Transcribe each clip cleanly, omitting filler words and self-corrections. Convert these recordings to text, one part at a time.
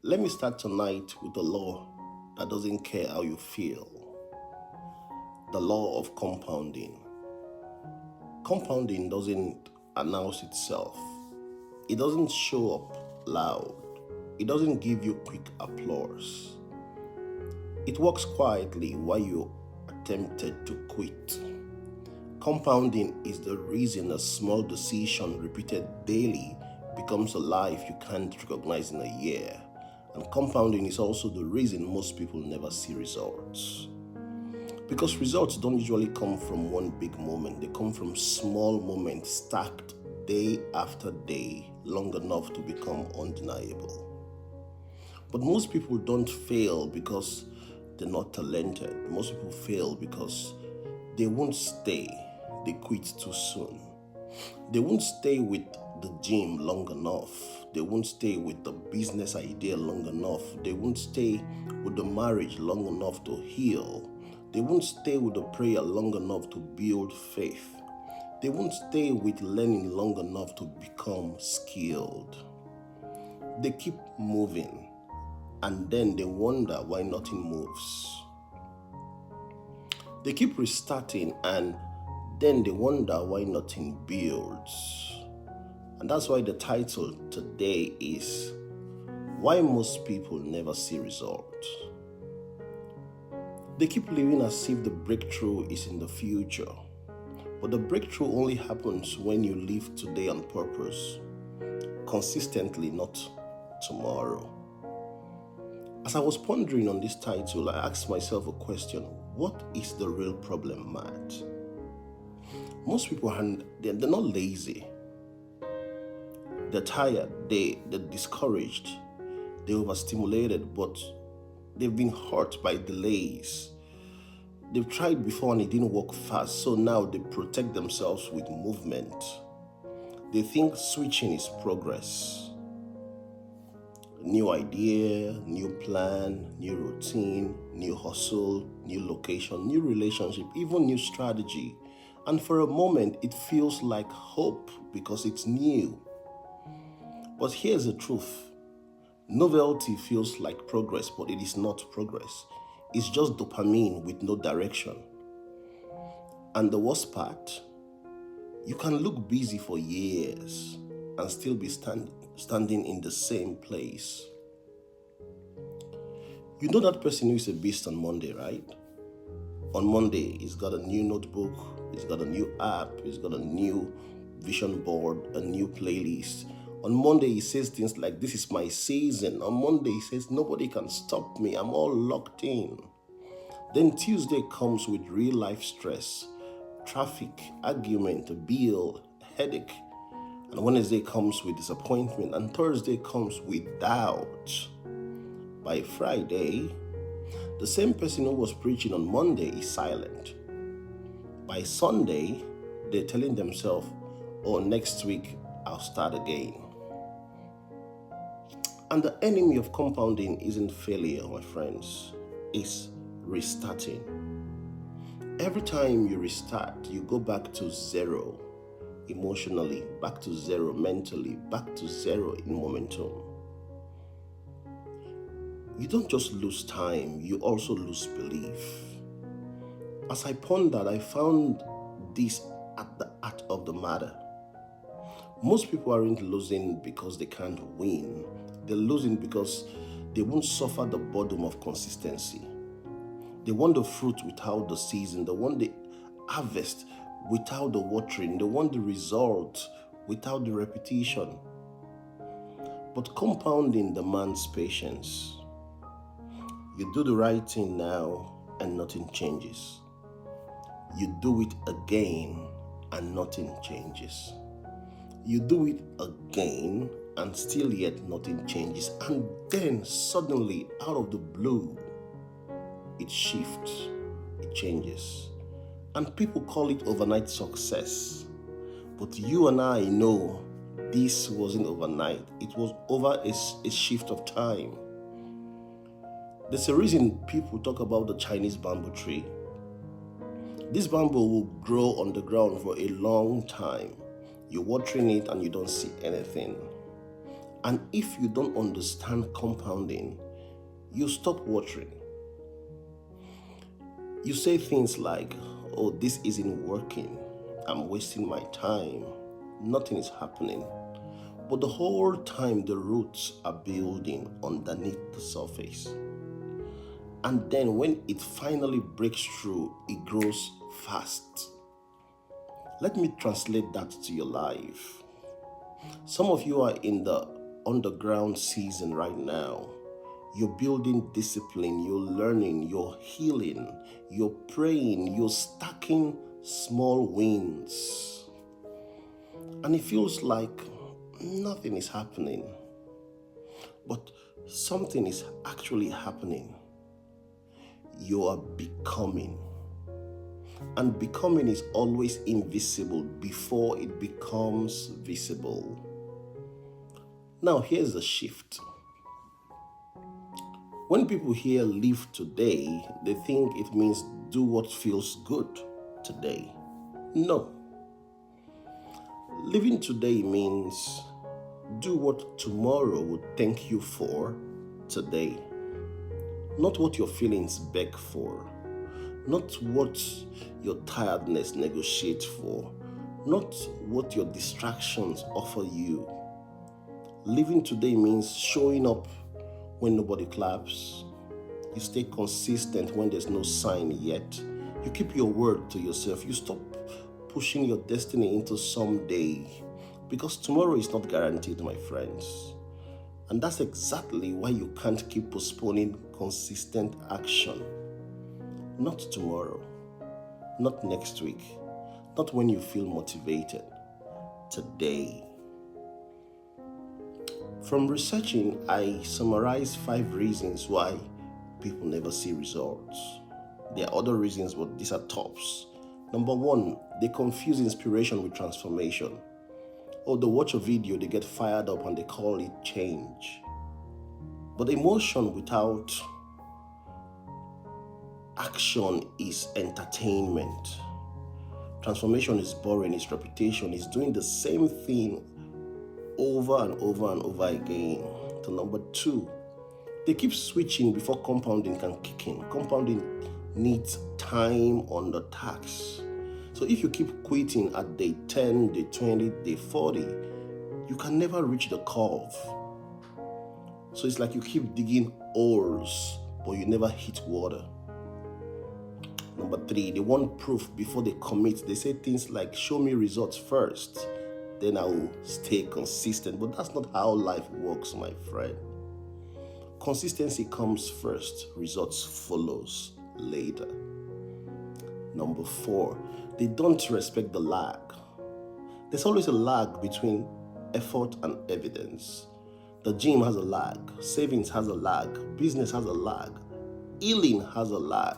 Let me start tonight with a law that doesn't care how you feel. The law of compounding. Compounding doesn't announce itself. It doesn't show up loud. It doesn't give you quick applause. It works quietly while you attempted to quit. Compounding is the reason a small decision repeated daily becomes a life you can't recognize in a year. And compounding is also the reason most people never see results. Because results don't usually come from one big moment, they come from small moments stacked day after day, long enough to become undeniable. But most people don't fail because they're not talented. Most people fail because they won't stay. They quit too soon. They won't stay with the gym long enough. They won't stay with the business idea long enough. They won't stay with the marriage long enough to heal. They won't stay with the prayer long enough to build faith. They won't stay with learning long enough to become skilled. They keep moving, and then they wonder why nothing moves. They keep restarting, and then they wonder why nothing builds. And that's why the title today is Why Most People Never See Results. They keep living as if the breakthrough is in the future. But the breakthrough only happens when you live today on purpose, consistently, not tomorrow. As I was pondering on this title, I asked myself a question: what is the real problem, Matt? Most people, they're not lazy. They're tired, they're discouraged, they're overstimulated, but they've been hurt by delays. They've tried before and it didn't work fast, so now they protect themselves with movement. They think switching is progress. New idea, new plan, new routine, new hustle, new location, new relationship, even new strategy. And for a moment, it feels like hope because it's new. But here's the truth. Novelty feels like progress, but it is not progress. It's just dopamine with no direction. And the worst part, you can look busy for years and still be standing in the same place. You know that person who is a beast on Monday, right? On Monday, he's got a new notebook, he's got a new app, he's got a new vision board, a new playlist. On Monday, he says things like, "This is my season." On Monday, he says, "Nobody can stop me. I'm all locked in." Then Tuesday comes with real life stress, traffic, argument, a bill, headache. And Wednesday comes with disappointment. And Thursday comes with doubt. By Friday, the same person who was preaching on Monday is silent. By Sunday, they're telling themselves, "Oh, next week, I'll start again." And the enemy of compounding isn't failure, my friends. It's restarting. Every time you restart, you go back to zero emotionally, back to zero mentally, back to zero in momentum. You don't just lose time, you also lose belief. As I pondered, I found this at the heart of the matter. Most people aren't losing because they can't win. They're losing because they won't suffer the boredom of consistency. They want the fruit without the season. They want the harvest without the watering. They want the result without the repetition. But compounding demands patience. You do the right thing now and nothing changes. You do it again and nothing changes. You do it again and still yet nothing changes. And then suddenly, out of the blue, it shifts, it changes. And people call it overnight success. But you and I know this wasn't overnight. It was over a shift of time. There's a reason people talk about the Chinese bamboo tree. This bamboo will grow on the ground for a long time. You're watering it and you don't see anything. And if you don't understand compounding, you stop watering. You say things like, oh, this isn't working. I'm wasting my time. Nothing is happening. But the whole time the roots are building underneath the surface. And then when it finally breaks through, it grows fast. Let me translate that to your life. Some of you are in the underground season right now. You're building discipline, you're learning, you're healing, you're praying, you're stacking small wins. And it feels like nothing is happening. But something is actually happening. You are becoming. And becoming is always invisible before it becomes visible. Now, here's the shift. When people hear live today, they think it means do what feels good today. No. Living today means do what tomorrow would thank you for today. Not what your feelings beg for. Not what your tiredness negotiates for. Not what your distractions offer you. Living today means showing up when nobody claps. You stay consistent when there's no sign yet. You keep your word to yourself. You stop pushing your destiny into someday, because tomorrow is not guaranteed, my friends. And that's exactly why you can't keep postponing consistent action. Not tomorrow, not next week, not when you feel motivated. Today. From researching, I summarized 5 reasons why people never see results. There are other reasons, but these are tops. Number 1, they confuse inspiration with transformation. Or they watch a video, they get fired up and they call it change. But emotion without action is entertainment. Transformation is boring, it's repetition, it's doing the same thing over and over and over again. To number 2, they keep switching before compounding can kick in. Compounding needs time on the tax. So if you keep quitting at day 10, day 20, day 40, you can never reach the curve. So it's like you keep digging holes, but you never hit water. Number 3, they want proof before they commit. They say things like, show me results first, then I will stay consistent. But that's not how life works, my friend. Consistency comes first, results follows later. Number 4, they don't respect the lag. There's always a lag between effort and evidence. The gym has a lag, savings has a lag, business has a lag, healing has a lag.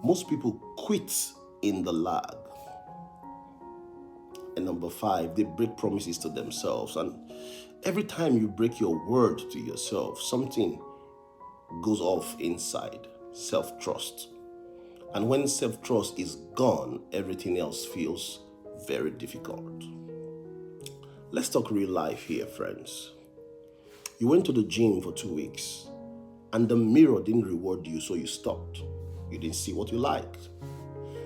Most people quit in the lag. And number 5, they break promises to themselves. And every time you break your word to yourself, something goes off inside. Self-trust. And when self-trust is gone, everything else feels very difficult. Let's talk real life here, friends. You went to the gym for 2 weeks and the mirror didn't reward you, so you stopped. You didn't see what you liked.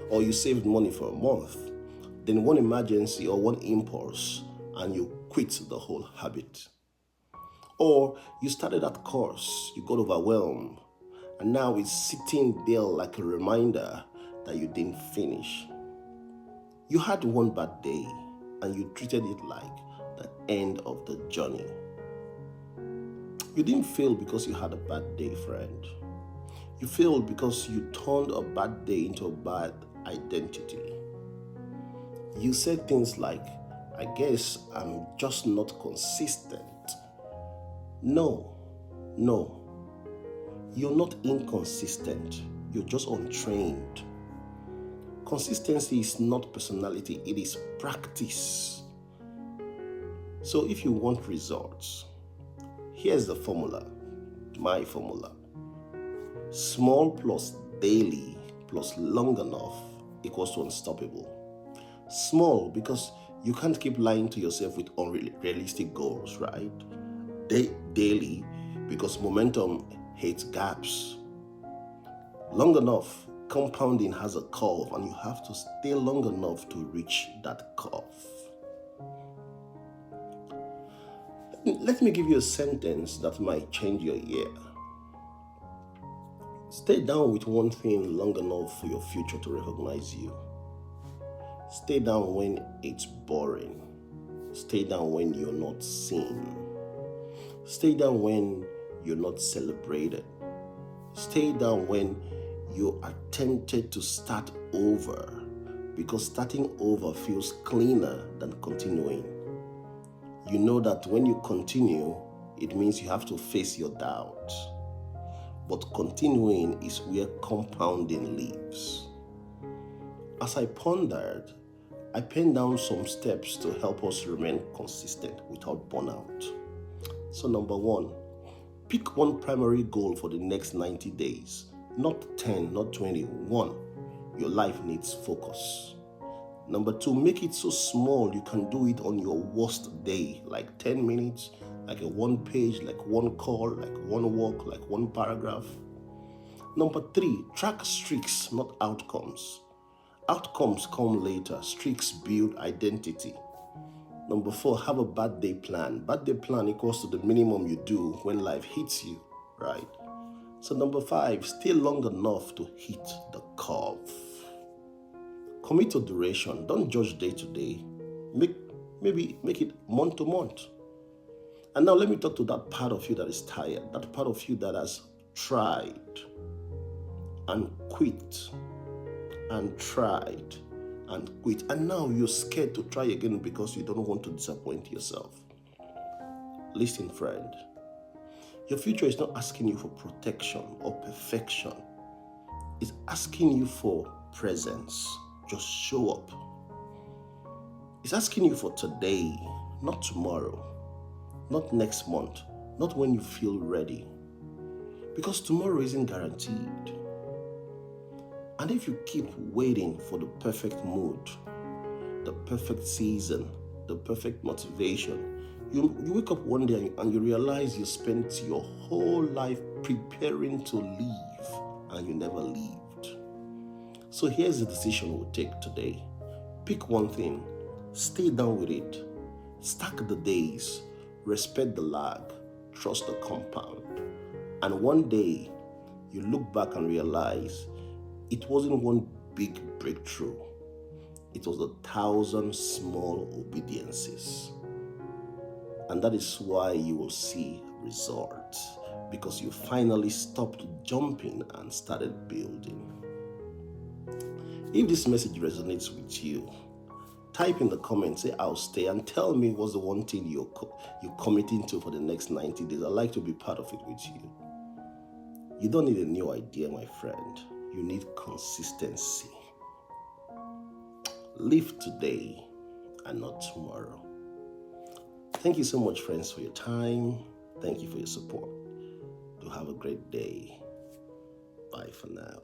Or you saved money for a month. Then one emergency or one impulse and you quit the whole habit. Or you started that course, you got overwhelmed, and now it's sitting there like a reminder that you didn't finish. You had one bad day and you treated it like the end of the journey. You didn't fail because you had a bad day, friend. You failed because you turned a bad day into a bad identity. You said things like, I guess I'm just not consistent. No. You're not inconsistent. You're just untrained. Consistency is not personality, it is practice. So if you want results, here's the formula, my formula. Small plus daily plus long enough equals to unstoppable. Small because you can't keep lying to yourself with unrealistic goals, right? daily because momentum hates gaps. Long enough, compounding has a curve, and you have to stay long enough to reach that curve. Let me give you a sentence that might change your year. Stay down with one thing long enough for your future to recognize you. Stay down when it's boring. Stay down when you're not seen. Stay down when you're not celebrated. Stay down when you are tempted to start over, because starting over feels cleaner than continuing. You know that when you continue, it means you have to face your doubt. But continuing is where compounding lives. As I pondered, I penned down some steps to help us remain consistent without burnout. So number 1, pick one primary goal for the next 90 days. Not 10, not 21. Your life needs focus. Number 2, make it so small you can do it on your worst day, like 10 minutes, like a 1 page, like 1 call, like 1 walk, like 1 paragraph. Number 3, track streaks, not outcomes. Outcomes come later. Streaks build identity. Number 4, have a bad day plan. Bad day plan equals to the minimum you do when life hits you, right? So number 5, stay long enough to hit the curve. Commit to duration. Don't judge day to day. Maybe make it month to month. And now let me talk to that part of you that is tired, that part of you that has tried and quit and tried and quit. And now you're scared to try again because you don't want to disappoint yourself. Listen, friend. Your future is not asking you for protection or perfection. It's asking you for presence. Just show up. It's asking you for today, not tomorrow, not next month, not when you feel ready. Because tomorrow isn't guaranteed. And if you keep waiting for the perfect mood, the perfect season, the perfect motivation, you wake up one day and you realize you spent your whole life preparing to leave and you never lived. So here's the decision we'll take today. Pick one thing, stay down with it, stack the days, respect the lag, trust the compound. And one day, you look back and realize it wasn't one big breakthrough. It was 1,000 small obediences. And that is why you will see results, because you finally stopped jumping and started building. If this message resonates with you, type in the comments, say I'll stay, and tell me what's the one thing you're committing to for the next 90 days. I'd like to be part of it with you. You don't need a new idea, my friend. You need consistency. Live today and not tomorrow. Thank you so much, friends, for your time. Thank you for your support. Do have a great day. Bye for now.